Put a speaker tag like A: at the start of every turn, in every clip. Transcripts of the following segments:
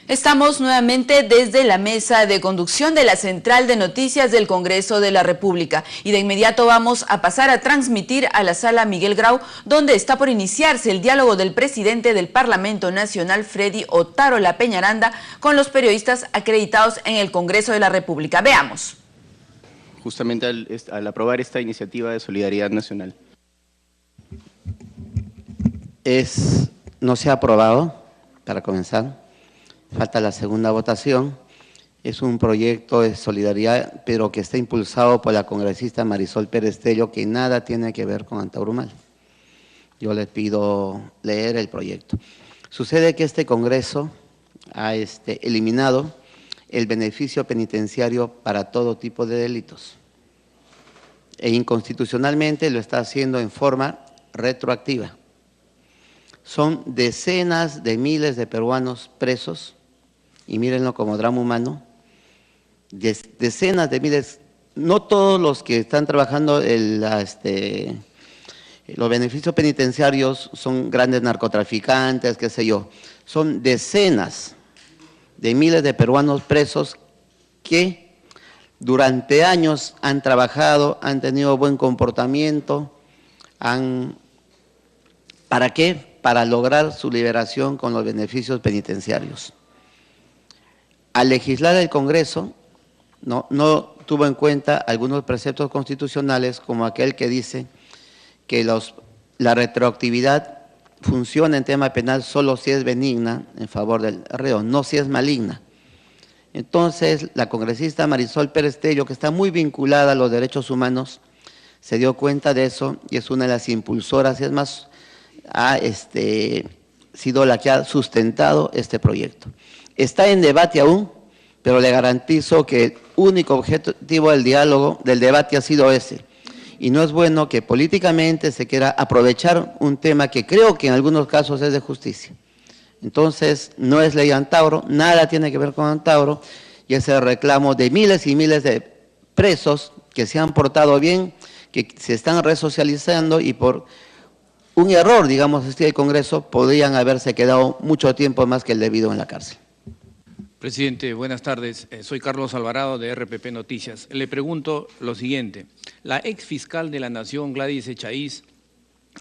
A: Estamos nuevamente desde la mesa de conducción de la Central de Noticias del Congreso de la República y de inmediato vamos a pasar a transmitir a la sala Miguel Grau, donde está por iniciarse el diálogo del presidente del Parlamento Nacional, Freddy Otárola Peñaranda, con los periodistas acreditados en el Congreso de la República. Veamos.
B: Justamente al aprobar esta iniciativa de Solidaridad Nacional.
C: No se ha aprobado, para comenzar. Falta la segunda votación. Es un proyecto de solidaridad, pero que está impulsado por la congresista Marisol Pérez Tello, que nada tiene que ver con Antaurumal. Yo les pido leer el proyecto. Sucede que este Congreso ha eliminado el beneficio penitenciario para todo tipo de delitos. E inconstitucionalmente lo está haciendo en forma retroactiva. Son decenas de miles de peruanos presos, y mírenlo como drama humano, decenas de miles, no todos los que están trabajando los beneficios penitenciarios son grandes narcotraficantes, qué sé yo, son decenas de miles de peruanos presos que durante años han trabajado, han tenido buen comportamiento, ¿para qué? Para lograr su liberación con los beneficios penitenciarios. Al legislar el Congreso, no tuvo en cuenta algunos preceptos constitucionales, como aquel que dice que la retroactividad funciona en tema penal solo si es benigna en favor del reo, no si es maligna. Entonces, la congresista Marisol Pérez Tello, que está muy vinculada a los derechos humanos, se dio cuenta de eso y es una de las impulsoras, y es más, ha sido la que ha sustentado este proyecto. Está en debate aún, pero le garantizo que el único objetivo del diálogo, del debate ha sido ese. Y no es bueno que políticamente se quiera aprovechar un tema que creo que en algunos casos es de justicia. Entonces, no es ley Antauro, nada tiene que ver con Antauro, y es el reclamo de miles y miles de presos que se han portado bien, que se están resocializando y por un error, digamos así, del Congreso, podrían haberse quedado mucho tiempo más que el debido en la cárcel.
D: Presidente, buenas tardes. Soy Carlos Alvarado de RPP Noticias. Le pregunto lo siguiente. La ex fiscal de la Nación, Gladys Echaíz,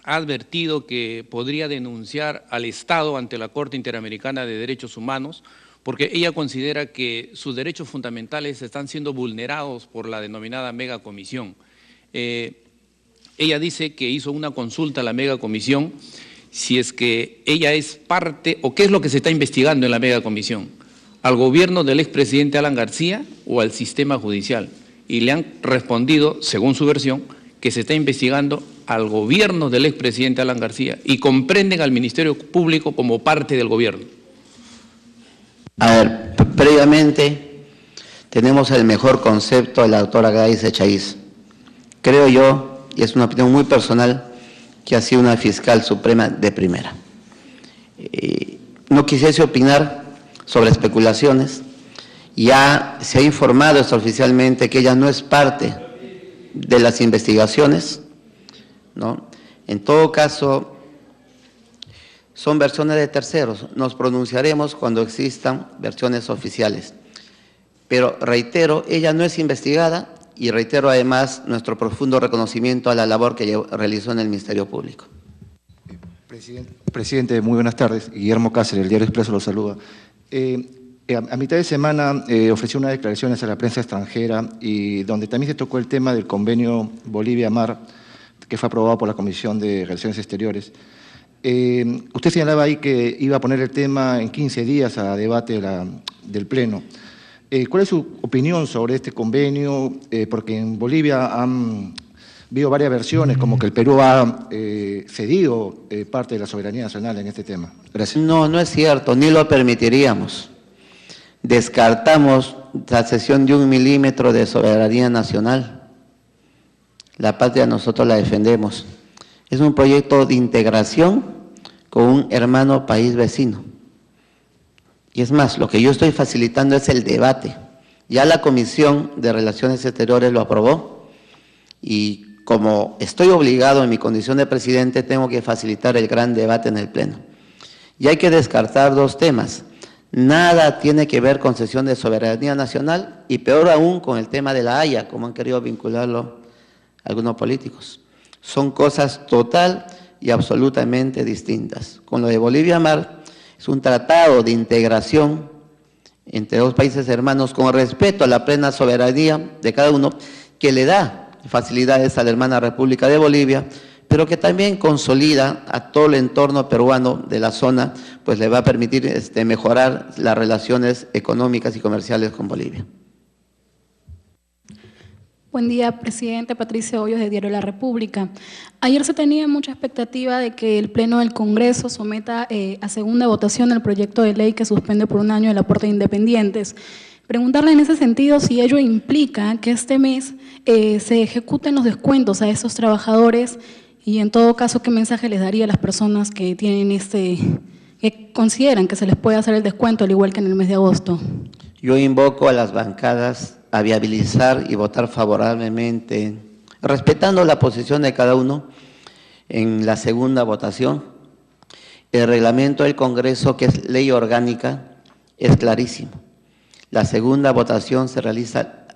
D: ha advertido que podría denunciar al Estado ante la Corte Interamericana de Derechos Humanos porque ella considera que sus derechos fundamentales están siendo vulnerados por la denominada megacomisión. Ella dice que hizo una consulta a la megacomisión si es que ella es parte o qué es lo que se está investigando en la megacomisión. ¿Al gobierno del expresidente Alan García o al sistema judicial? Y le han respondido, según su versión, que se está investigando al gobierno del expresidente Alan García y comprenden al Ministerio Público como parte del gobierno.
C: A ver, previamente tenemos el mejor concepto de la doctora Gladys Echaíz. Creo yo, y es una opinión muy personal, que ha sido una fiscal suprema de primera. No quisiese opinar sobre especulaciones. Ya se ha informado extraoficialmente que ella no es parte de las investigaciones, ¿no? En todo caso, son versiones de terceros. Nos pronunciaremos cuando existan versiones oficiales. Pero reitero, ella no es investigada y reitero además nuestro profundo reconocimiento a la labor que realizó en el Ministerio Público.
E: Presidente, muy buenas tardes. Guillermo Cáceres, el Diario Expreso lo saluda. A mitad de semana ofreció unas declaraciones a la prensa extranjera y donde también se tocó el tema del convenio Bolivia-Mar, que fue aprobado por la Comisión de Relaciones Exteriores. Usted señalaba ahí que iba a poner el tema en 15 días a debate del Pleno. ¿Cuál es su opinión sobre este convenio? Porque en Bolivia han habido varias versiones, como que el Perú ha cedido parte de la soberanía nacional en este tema. Gracias.
C: No es cierto, ni lo permitiríamos. Descartamos la cesión de 1 milímetro de soberanía nacional. La patria nosotros la defendemos. Es un proyecto de integración con un hermano país vecino. Y es más, lo que yo estoy facilitando es el debate. Ya la Comisión de Relaciones Exteriores lo aprobó y como estoy obligado en mi condición de presidente, tengo que facilitar el gran debate en el Pleno. Y hay que descartar dos temas. Nada tiene que ver con cesión de soberanía nacional y peor aún con el tema de la Haya, como han querido vincularlo algunos políticos. Son cosas total y absolutamente distintas. Con lo de Bolivia-Mar es un tratado de integración entre dos países hermanos con respeto a la plena soberanía de cada uno, que le da facilidades a la hermana República de Bolivia, pero que también consolida a todo el entorno peruano de la zona, pues le va a permitir mejorar las relaciones económicas y comerciales con Bolivia.
F: Buen día, presidente. Patricia Hoyos, de Diario La República. Ayer se tenía mucha expectativa de que el Pleno del Congreso someta a segunda votación el proyecto de ley que suspende por un año el aporte de independientes. Preguntarle en ese sentido si ello implica que este mes se ejecuten los descuentos a esos trabajadores y, en todo caso, qué mensaje les daría a las personas que tienen que consideran que se les puede hacer el descuento, al igual que en el mes de agosto.
C: Yo invoco a las bancadas a viabilizar y votar favorablemente, respetando la posición de cada uno en la segunda votación. El reglamento del Congreso, que es ley orgánica, es clarísimo. La segunda votación se realiza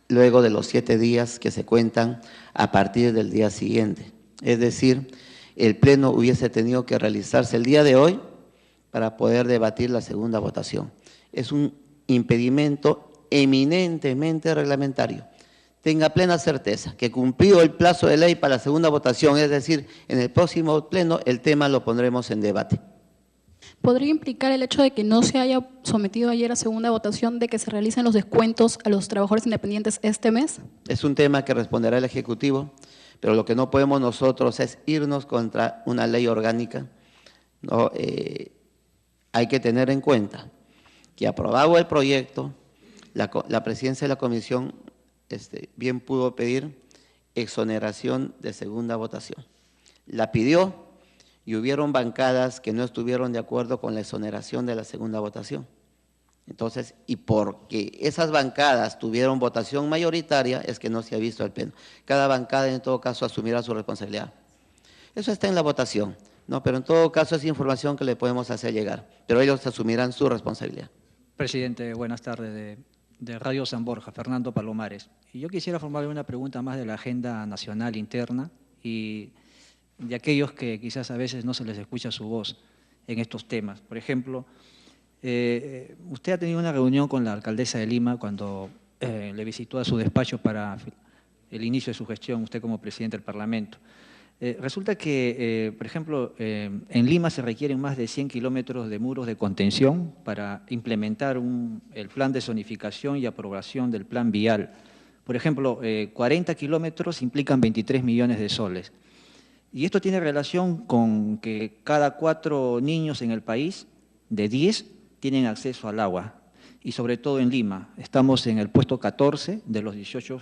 C: luego de los 7 días que se cuentan a partir del día siguiente. Es decir, el Pleno hubiese tenido que realizarse el día de hoy para poder debatir la segunda votación. Es un impedimento eminentemente reglamentario. Tenga plena certeza que cumplido el plazo de ley para la segunda votación, es decir, en el próximo Pleno, el tema lo pondremos en debate.
F: ¿Podría implicar el hecho de que no se haya sometido ayer a segunda votación de que se realicen los descuentos a los trabajadores independientes este mes?
C: Es un tema que responderá el Ejecutivo, pero lo que no podemos nosotros es irnos contra una ley orgánica, ¿no? Hay que tener en cuenta que aprobado el proyecto, la presidencia de la comisión bien pudo pedir exoneración de segunda votación. La pidió y hubieron bancadas que no estuvieron de acuerdo con la exoneración de la segunda votación. Entonces, y porque esas bancadas tuvieron votación mayoritaria, es que no se ha visto el Pleno. Cada bancada en todo caso asumirá su responsabilidad. Eso está en la votación, ¿no? Pero en todo caso es información que le podemos hacer llegar, pero ellos asumirán su responsabilidad.
G: Presidente, buenas tardes. De Radio San Borja, Fernando Palomares. Y yo quisiera formarle una pregunta más de la agenda nacional interna y de aquellos que quizás a veces no se les escucha su voz en estos temas. Por ejemplo, usted ha tenido una reunión con la alcaldesa de Lima cuando le visitó a su despacho para el inicio de su gestión, usted como presidente del Parlamento. Resulta que, por ejemplo, en Lima se requieren más de 100 kilómetros de muros de contención para implementar el plan de zonificación y aprobación del plan vial. Por ejemplo, 40 kilómetros implican 23 millones de soles. Y esto tiene relación con que cada 4 niños en el país, de 10, tienen acceso al agua. Y sobre todo en Lima, estamos en el puesto 14 de los 18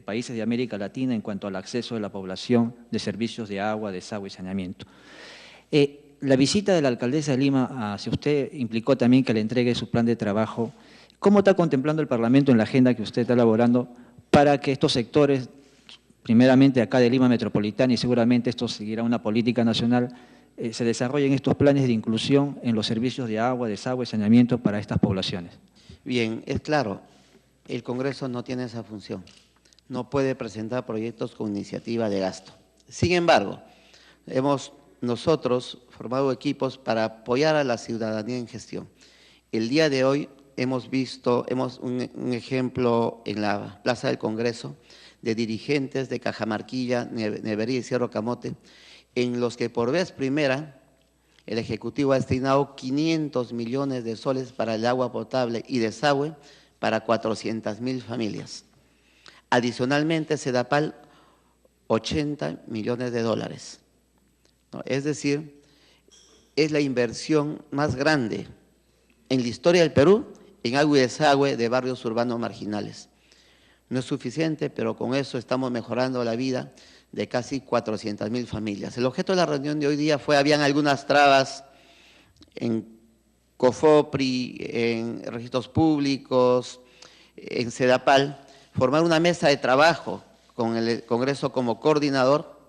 G: países de América Latina en cuanto al acceso de la población de servicios de agua, desagüe y saneamiento. La visita de la alcaldesa de Lima hacia usted implicó también que le entregue su plan de trabajo. ¿Cómo está contemplando el Parlamento en la agenda que usted está elaborando para que estos sectores, primeramente acá de Lima Metropolitana y seguramente esto seguirá una política nacional, se desarrollen estos planes de inclusión en los servicios de agua, desagüe y saneamiento para estas poblaciones?
C: Bien, es claro, el Congreso no tiene esa función, no puede presentar proyectos con iniciativa de gasto. Sin embargo, hemos nosotros formado equipos para apoyar a la ciudadanía en gestión. El día de hoy hemos visto un ejemplo en la Plaza del Congreso de dirigentes de Cajamarquilla, Nevería y Cerro Camote, en los que por vez primera el Ejecutivo ha destinado 500 millones de soles para el agua potable y desagüe para 400.000 familias. Adicionalmente, Sedapal, 80 millones de dólares. ¿No? Es decir, es la inversión más grande en la historia del Perú en agua y desagüe de barrios urbanos marginales. No es suficiente, pero con eso estamos mejorando la vida de casi 400.000 familias. El objeto de la reunión de hoy día habían algunas trabas en COFOPRI, en registros públicos, en Sedapal, formar una mesa de trabajo con el Congreso como coordinador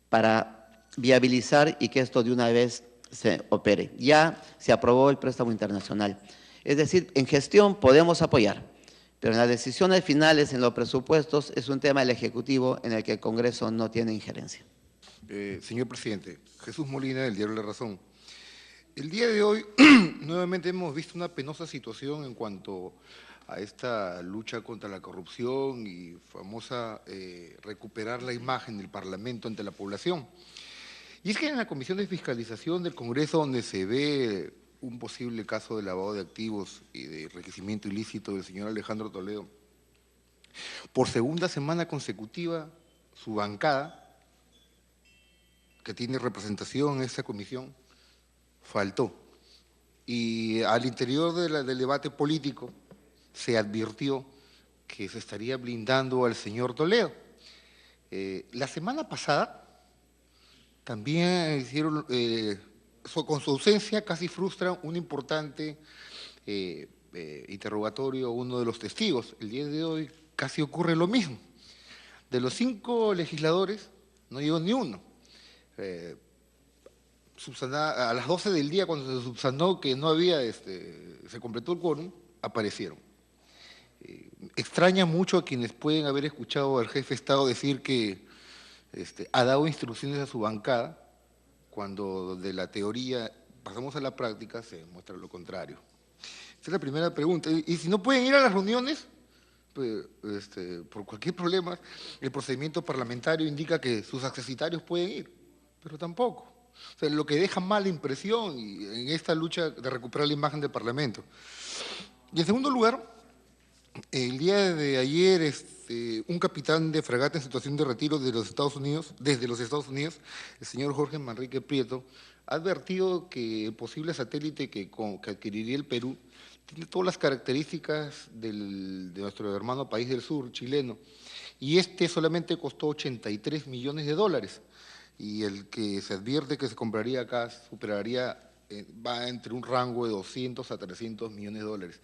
C: para viabilizar y que esto de una vez se opere. Ya se aprobó el préstamo internacional. Es decir, en gestión podemos apoyar, pero en las decisiones finales, en los presupuestos, es un tema del Ejecutivo en el que el Congreso no tiene injerencia.
H: Señor presidente, Jesús Molina, del diario La Razón. El día de hoy, nuevamente hemos visto una penosa situación en cuanto a esta lucha contra la corrupción y famosa recuperar la imagen del Parlamento ante la población. Y es que en la Comisión de Fiscalización del Congreso, donde se ve un posible caso de lavado de activos y de enriquecimiento ilícito del señor Alejandro Toledo, por segunda semana consecutiva, su bancada, que tiene representación en esta comisión, faltó. Y al interior del debate político se advirtió que se estaría blindando al señor Toledo. La semana pasada también hicieron, con su ausencia casi frustran un importante interrogatorio a uno de los testigos. El día de hoy casi ocurre lo mismo. De los 5 legisladores no llegó ni uno. A las 12 del día, cuando se subsanó que no había, se completó el quórum, aparecieron. Extraña mucho a quienes pueden haber escuchado al jefe de Estado decir que ha dado instrucciones a su bancada, cuando de la teoría pasamos a la práctica se demuestra lo contrario. Esa es la primera pregunta. Y si no pueden ir a las reuniones, pues, por cualquier problema, el procedimiento parlamentario indica que sus accesitarios pueden ir, pero tampoco. O sea, lo que deja mala impresión en esta lucha de recuperar la imagen del Parlamento. Y en segundo lugar, el día de ayer, un capitán de fragata en situación de retiro de los Estados Unidos, desde los Estados Unidos, el señor Jorge Manrique Prieto, ha advertido que el posible satélite que adquiriría el Perú tiene todas las características de nuestro hermano país del sur, chileno, y solamente costó 83 millones de dólares, y el que se advierte que se compraría acá superaría, va entre un rango de 200 a 300 millones de dólares.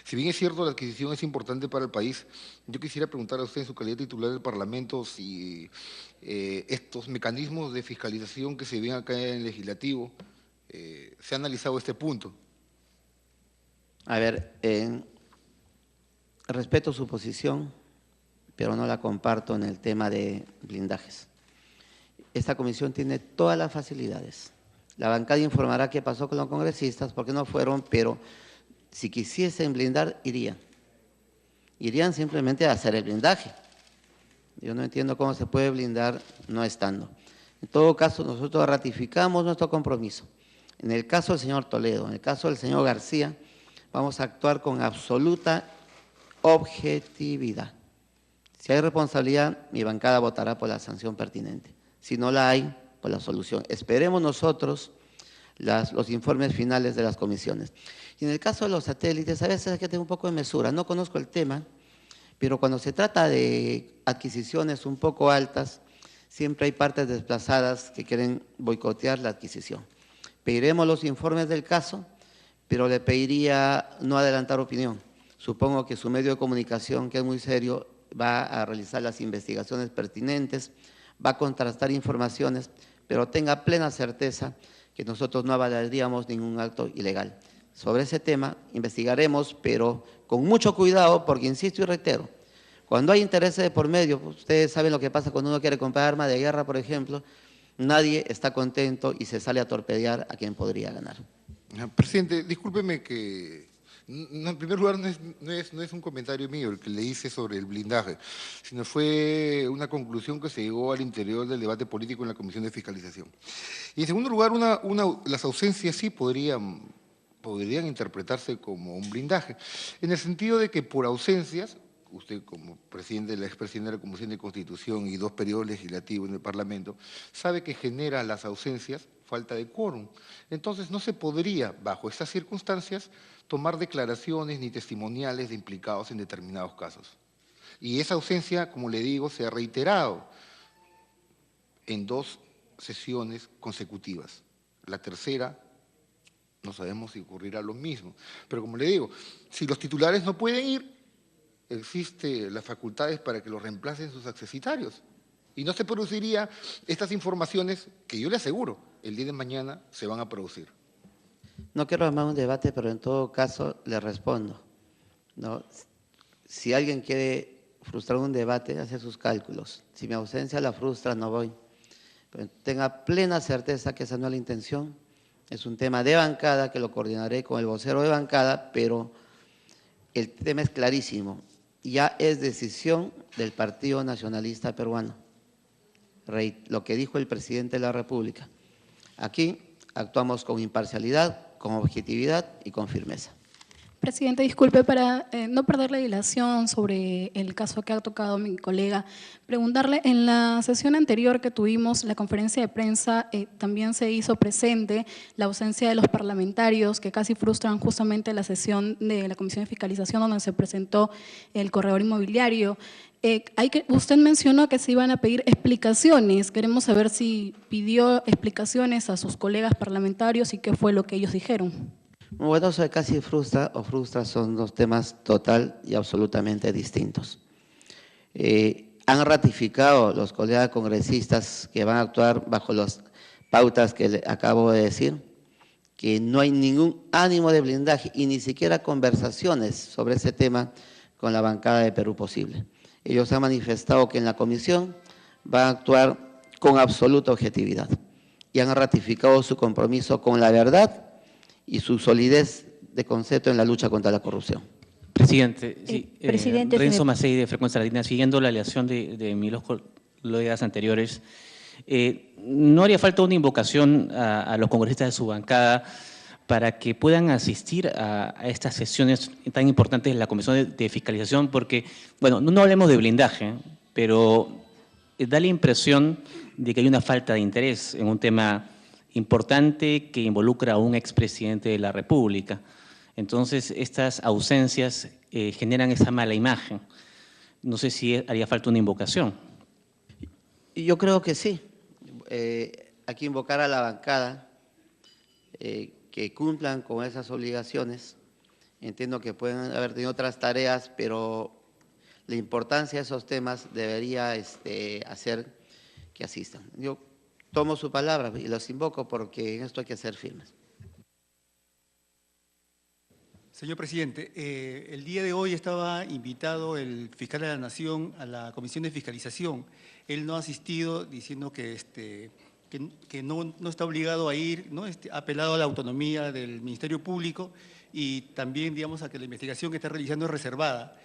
H: Si bien es cierto la adquisición es importante para el país, yo quisiera preguntar a usted en su calidad de titular del Parlamento si estos mecanismos de fiscalización que se ven acá en el Legislativo, se ha analizado este punto.
C: A ver, respeto su posición, pero no la comparto en el tema de blindajes. Esta comisión tiene todas las facilidades. La bancada informará qué pasó con los congresistas, porque no fueron, pero si quisiesen blindar, irían. Irían simplemente a hacer el blindaje. Yo no entiendo cómo se puede blindar no estando. En todo caso, nosotros ratificamos nuestro compromiso. En el caso del señor Toledo, en el caso del señor García, vamos a actuar con absoluta objetividad. Si hay responsabilidad, mi bancada votará por la sanción pertinente. Si no la hay, por la solución. Esperemos nosotros los informes finales de las comisiones. Y en el caso de los satélites, a veces hay que tener un poco de mesura. No conozco el tema, pero cuando se trata de adquisiciones un poco altas, siempre hay partes desplazadas que quieren boicotear la adquisición. Pediremos los informes del caso, pero le pediría no adelantar opinión. Supongo que su medio de comunicación, que es muy serio, va a realizar las investigaciones pertinentes, va a contrastar informaciones, pero tenga plena certeza que nosotros no avalaríamos ningún acto ilegal. Sobre ese tema investigaremos, pero con mucho cuidado, porque insisto y reitero, cuando hay intereses de por medio, ustedes saben lo que pasa cuando uno quiere comprar armas de guerra, por ejemplo, nadie está contento y se sale a torpedear a quien podría ganar.
H: Presidente, discúlpeme que, en primer lugar, no es un comentario mío el que le hice sobre el blindaje, sino fue una conclusión que se llegó al interior del debate político en la Comisión de Fiscalización. Y en segundo lugar, las ausencias sí podrían interpretarse como un blindaje, en el sentido de que por ausencias, usted como presidente, la expresidente de la Comisión de Constitución y 2 periodos legislativos en el Parlamento, sabe que genera las ausencias falta de quórum. Entonces no se podría, bajo estas circunstancias, tomar declaraciones ni testimoniales de implicados en determinados casos. Y esa ausencia, como le digo, se ha reiterado en 2 sesiones consecutivas. La tercera, no sabemos si ocurrirá lo mismo. Pero como le digo, si los titulares no pueden ir, existen las facultades para que los reemplacen sus accesitarios. Y no se produciría estas informaciones que yo le aseguro, el día de mañana se van a producir.
C: No quiero armar un debate, pero en todo caso le respondo, ¿no? Si alguien quiere frustrar un debate, hace sus cálculos. Si mi ausencia la frustra, no voy. Pero tenga plena certeza que esa no es la intención. Es un tema de bancada que lo coordinaré con el vocero de bancada, pero el tema es clarísimo. Ya es decisión del Partido Nacionalista Peruano. Lo que dijo el presidente de la República. Aquí actuamos con imparcialidad, con objetividad y con firmeza.
F: Presidente, disculpe, para no perder la dilación sobre el caso que ha tocado mi colega, preguntarle, en la sesión anterior que tuvimos, la conferencia de prensa, también se hizo presente la ausencia de los parlamentarios que casi frustran justamente la sesión de la Comisión de Fiscalización donde se presentó el corredor inmobiliario. Usted mencionó que se iban a pedir explicaciones. Queremos saber si pidió explicaciones a sus colegas parlamentarios y qué fue lo que ellos dijeron.
C: Bueno, eso de casi frustra o frustra son dos temas total y absolutamente distintos. Han ratificado los colegas congresistas que van a actuar bajo las pautas que le acabo de decir, que no hay ningún ánimo de blindaje y ni siquiera conversaciones sobre ese tema con la bancada de Perú Posible. Ellos han manifestado que en la comisión van a actuar con absoluta objetividad y han ratificado su compromiso con la verdad y su solidez de concepto en la lucha contra la corrupción.
I: Presidente, sí,
J: Presidente,
I: Renzo Macei de Frecuencia Latina, siguiendo la alegación de mis colegas anteriores, ¿no haría falta una invocación a los congresistas de su bancada para que puedan asistir a estas sesiones tan importantes de la Comisión de Fiscalización? Porque, bueno, no hablemos de blindaje, pero da la impresión de que hay una falta de interés en un tema importante que involucra a un expresidente de la República. Entonces, estas ausencias generan esa mala imagen. No sé si haría falta una invocación.
C: Yo creo que sí. Hay que invocar a la bancada que cumplan con esas obligaciones. Entiendo que pueden haber tenido otras tareas, pero la importancia de esos temas debería hacer que asistan. Yo tomo su palabra y los invoco porque en esto hay que ser firmes.
K: Señor presidente, el día de hoy estaba invitado el fiscal de la Nación a la Comisión de Fiscalización. Él no ha asistido diciendo que no está obligado a ir, ¿no? Ha apelado a la autonomía del Ministerio Público y también, digamos, a que la investigación que está realizando es reservada.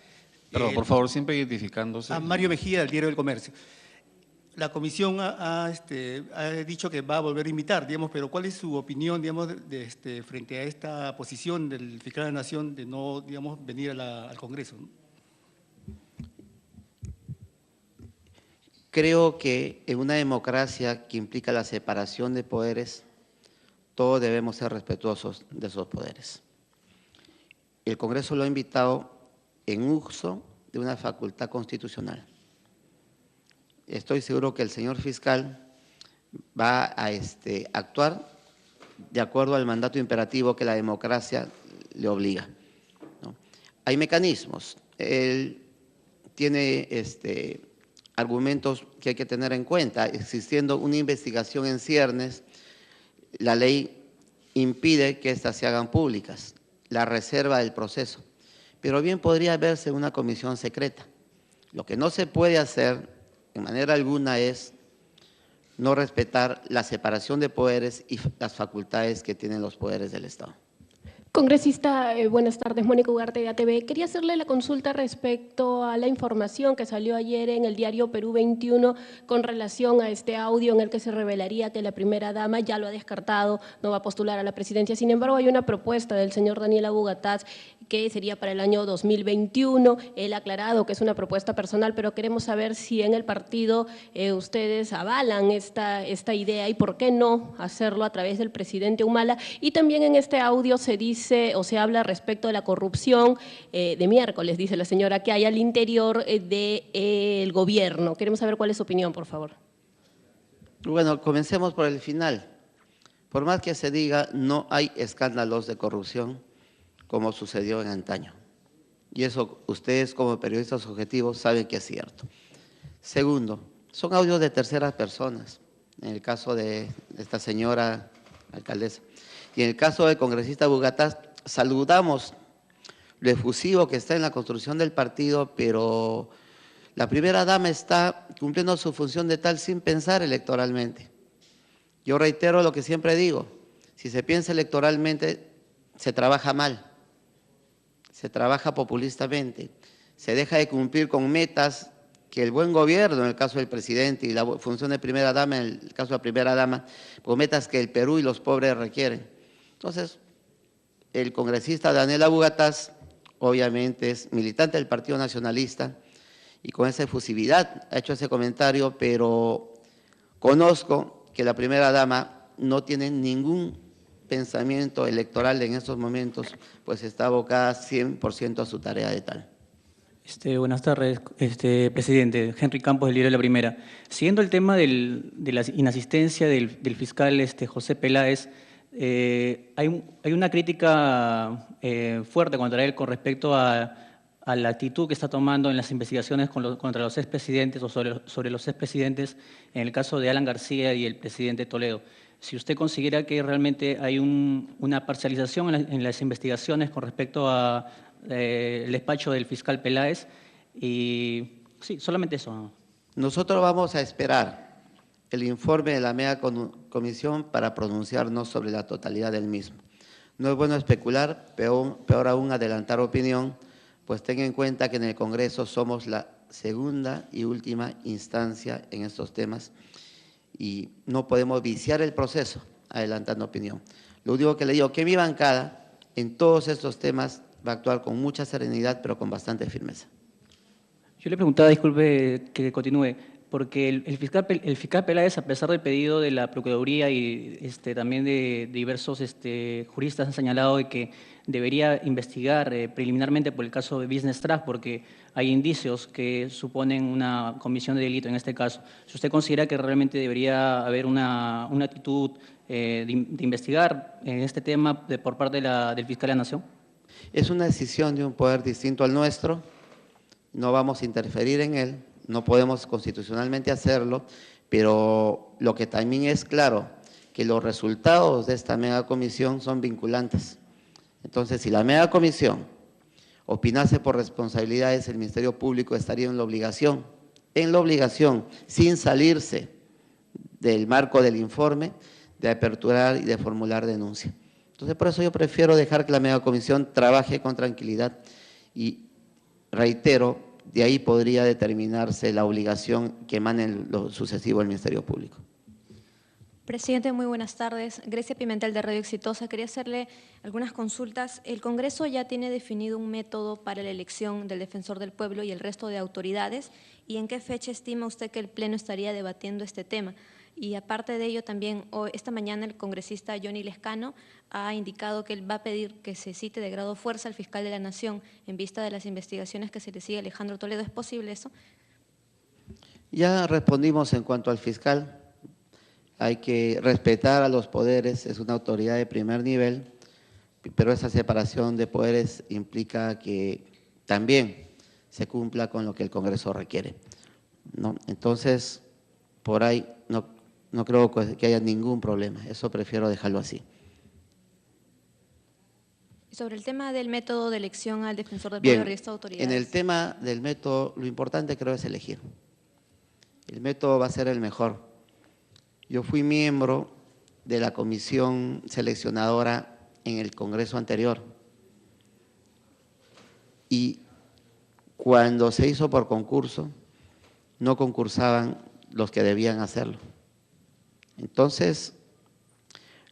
L: Perdón, por favor, siempre identificándose.
K: A Mario Mejía, del Diario del Comercio. La comisión ha dicho que va a volver a invitar, digamos, pero ¿cuál es su opinión, digamos, frente a esta posición del fiscal de la Nación de no, digamos, venir al Congreso?
C: Creo que en una democracia que implica la separación de poderes, todos debemos ser respetuosos de esos poderes. El Congreso lo ha invitado en uso de una facultad constitucional. Estoy seguro que el señor fiscal va a actuar de acuerdo al mandato imperativo que la democracia le obliga, ¿no? Hay mecanismos. Él tiene argumentos que hay que tener en cuenta. Existiendo una investigación en ciernes, la ley impide que éstas se hagan públicas, la reserva del proceso. Pero bien podría verse una comisión secreta. Lo que no se puede hacer de manera alguna es no respetar la separación de poderes y las facultades que tienen los poderes del Estado.
J: Congresista, buenas tardes, Mónica Ugarte de ATV. Quería hacerle la consulta respecto a la información que salió ayer en el diario Perú 21 con relación a este audio en el que se revelaría que la primera dama ya lo ha descartado, no va a postular a la presidencia. Sin embargo, hay una propuesta del señor Daniel Abugataz que sería para el año 2021. Él ha aclarado que es una propuesta personal, pero queremos saber si en el partido ustedes avalan esta idea y por qué no hacerlo a través del presidente Humala. Y también en este audio se dice o se habla respecto de la corrupción de miércoles, dice la señora, que hay al interior del gobierno. Queremos saber cuál es su opinión, por favor.
C: Bueno, comencemos por el final. Por más que se diga, no hay escándalos de corrupción como sucedió en antaño. Y eso ustedes como periodistas objetivos saben que es cierto. Segundo, son audios de terceras personas, en el caso de esta señora alcaldesa. Y en el caso del congresista Bugatás, saludamos lo efusivo que está en la construcción del partido, pero la primera dama está cumpliendo su función de tal sin pensar electoralmente. Yo reitero lo que siempre digo, si se piensa electoralmente, se trabaja mal, se trabaja populistamente, se deja de cumplir con metas que el buen gobierno, en el caso del presidente, y la función de primera dama, en el caso de la primera dama, con metas que el Perú y los pobres requieren. Entonces, el congresista Daniela Bugatás, obviamente es militante del Partido Nacionalista y con esa efusividad ha hecho ese comentario, pero conozco que la primera dama no tiene ningún pensamiento electoral en estos momentos, pues está abocada 100% a su tarea de tal.
I: Buenas tardes, presidente. Henry Campos, del diario La Primera. Siguiendo el tema de la inasistencia del fiscal José Peláez, hay una crítica fuerte contra él con respecto a la actitud que está tomando en las investigaciones contra los expresidentes o sobre los expresidentes, en el caso de Alan García y el presidente Toledo. Si usted considera que realmente hay una parcialización en las investigaciones con respecto a el despacho del fiscal Peláez, y sí, solamente eso.
C: Nosotros vamos a esperar el informe de la mega comisión para pronunciarnos sobre la totalidad del mismo. No es bueno especular, peor aún adelantar opinión, pues tenga en cuenta que en el Congreso somos la segunda y última instancia en estos temas y no podemos viciar el proceso adelantando opinión. Lo único que le digo, que mi bancada en todos estos temas va a actuar con mucha serenidad, pero con bastante firmeza.
I: Yo le preguntaba, disculpe que continúe, porque el fiscal Peláez, a pesar del pedido de la Procuraduría y también de diversos juristas, han señalado de que debería investigar preliminarmente por el caso de Business Track, porque hay indicios que suponen una comisión de delito en este caso. Si usted considera que realmente debería haber una actitud de investigar en este tema por parte del fiscal de la Nación.
C: Es una decisión de un poder distinto al nuestro, no vamos a interferir en él, no podemos constitucionalmente hacerlo, pero lo que también es claro, que los resultados de esta mega comisión son vinculantes. Entonces, si la mega comisión opinase por responsabilidades, el Ministerio Público estaría en la obligación, sin salirse del marco del informe, de aperturar y de formular denuncia. Entonces, por eso yo prefiero dejar que la mega comisión trabaje con tranquilidad y reitero, de ahí podría determinarse la obligación que emane en lo sucesivo del Ministerio Público.
M: Presidente, muy buenas tardes. Grecia Pimentel, de Radio Exitosa. Quería hacerle algunas consultas. El Congreso ya tiene definido un método para la elección del Defensor del Pueblo y el resto de autoridades. ¿Y en qué fecha estima usted que el Pleno estaría debatiendo este tema? Y aparte de ello, también esta mañana el congresista Johnny Lescano ha indicado que él va a pedir que se cite de grado fuerza al fiscal de la Nación en vista de las investigaciones que se le sigue a Alejandro Toledo. ¿Es posible eso?
C: Ya respondimos en cuanto al fiscal. Hay que respetar a los poderes, es una autoridad de primer nivel, pero esa separación de poderes implica que también se cumpla con lo que el Congreso requiere, ¿no? Entonces, por ahí no creo que haya ningún problema, eso prefiero dejarlo así.
M: Sobre el tema del método de elección al Defensor del Pueblo y resto de autoridades.
C: En el tema del método, lo importante creo es elegir. El método va a ser el mejor. Yo fui miembro de la comisión seleccionadora en el Congreso anterior y cuando se hizo por concurso, no concursaban los que debían hacerlo. Entonces,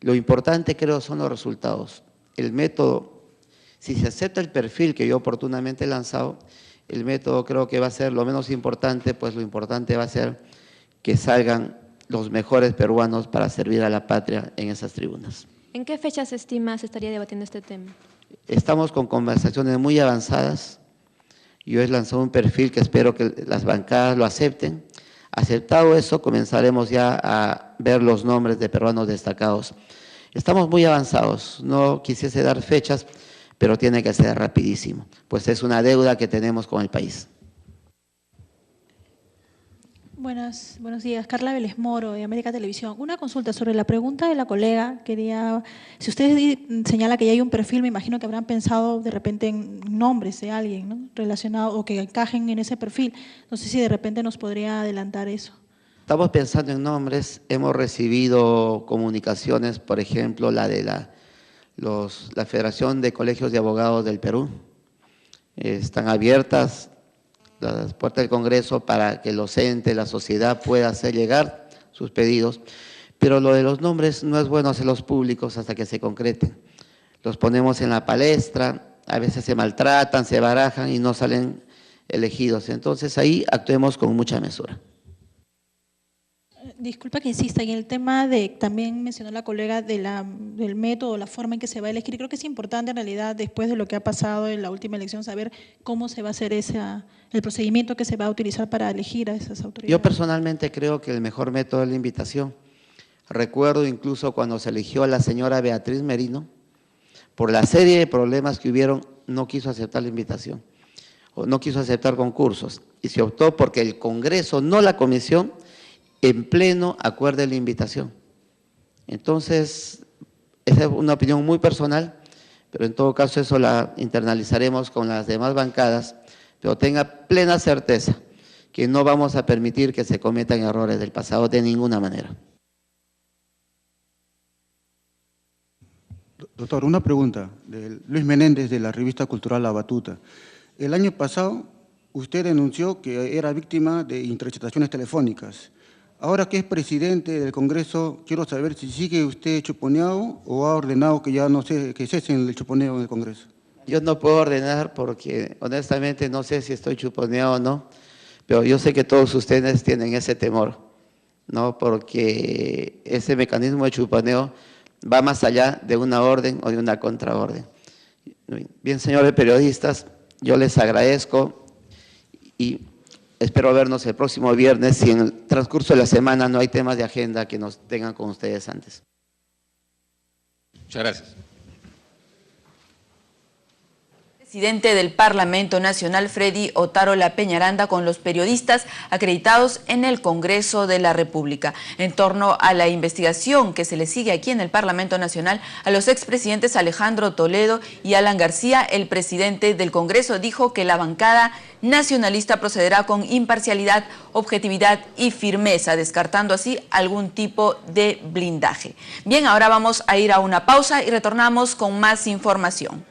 C: lo importante creo son los resultados. El método, si se acepta el perfil que yo oportunamente he lanzado, el método creo que va a ser lo menos importante, pues lo importante va a ser que salgan los mejores peruanos para servir a la patria en esas tribunas.
M: ¿En qué fecha se estima se estaría debatiendo este tema?
C: Estamos con conversaciones muy avanzadas. Yo he lanzado un perfil que espero que las bancadas lo acepten. Aceptado eso, comenzaremos ya a ver los nombres de peruanos destacados. Estamos muy avanzados, no quisiese dar fechas, pero tiene que ser rapidísimo, pues es una deuda que tenemos con el país.
N: Buenos días, Carla Vélez Moro, de América Televisión. Una consulta sobre la pregunta de la colega. Si usted señala que ya hay un perfil, me imagino que habrán pensado de repente en nombres de alguien, ¿no?, relacionado o que encajen en ese perfil. No sé si de repente nos podría adelantar eso.
C: Estamos pensando en nombres, hemos recibido comunicaciones, por ejemplo, la de la Federación de Colegios de Abogados del Perú. Están abiertas las puertas del Congreso para que los entes, la sociedad pueda hacer llegar sus pedidos, pero lo de los nombres no es bueno hacerlos públicos hasta que se concreten. Los ponemos en la palestra, a veces se maltratan, se barajan y no salen elegidos. Entonces ahí actuemos con mucha mesura.
N: Disculpa que insista, en el tema de, también mencionó la colega del método, la forma en que se va a elegir. Creo que es importante en realidad, después de lo que ha pasado en la última elección, saber cómo se va a hacer el procedimiento que se va a utilizar para elegir a esas autoridades.
C: Yo personalmente creo que el mejor método es la invitación. Recuerdo incluso cuando se eligió a la señora Beatriz Merino, por la serie de problemas que hubieron, no quiso aceptar la invitación, o no quiso aceptar concursos, y se optó porque el Congreso, no la comisión, en pleno acuerde la invitación. Entonces, esa es una opinión muy personal, pero en todo caso eso la internalizaremos con las demás bancadas, pero tenga plena certeza que no vamos a permitir que se cometan errores del pasado de ninguna manera.
O: Doctor, una pregunta de Luis Menéndez de la revista cultural La Batuta. El año pasado usted denunció que era víctima de interceptaciones telefónicas. Ahora que es presidente del Congreso, quiero saber si sigue usted chuponeado o ha ordenado que ya no que cesen el chuponeo en el Congreso.
C: Yo no puedo ordenar porque honestamente no sé si estoy chuponeado o no, pero yo sé que todos ustedes tienen ese temor, ¿no? Porque ese mecanismo de chuponeo va más allá de una orden o de una contraorden. Bien, señores periodistas, yo les agradezco y espero vernos el próximo viernes si en el transcurso de la semana no hay temas de agenda que nos tengan con ustedes antes.
L: Muchas gracias.
A: Presidente del Parlamento Nacional, Freddy Otárola Peñaranda, con los periodistas acreditados en el Congreso de la República en torno a la investigación que se le sigue aquí en el Parlamento Nacional a los expresidentes Alejandro Toledo y Alan García. El presidente del Congreso dijo que la bancada nacionalista procederá con imparcialidad, objetividad y firmeza, descartando así algún tipo de blindaje. Bien, ahora vamos a ir a una pausa y retornamos con más información.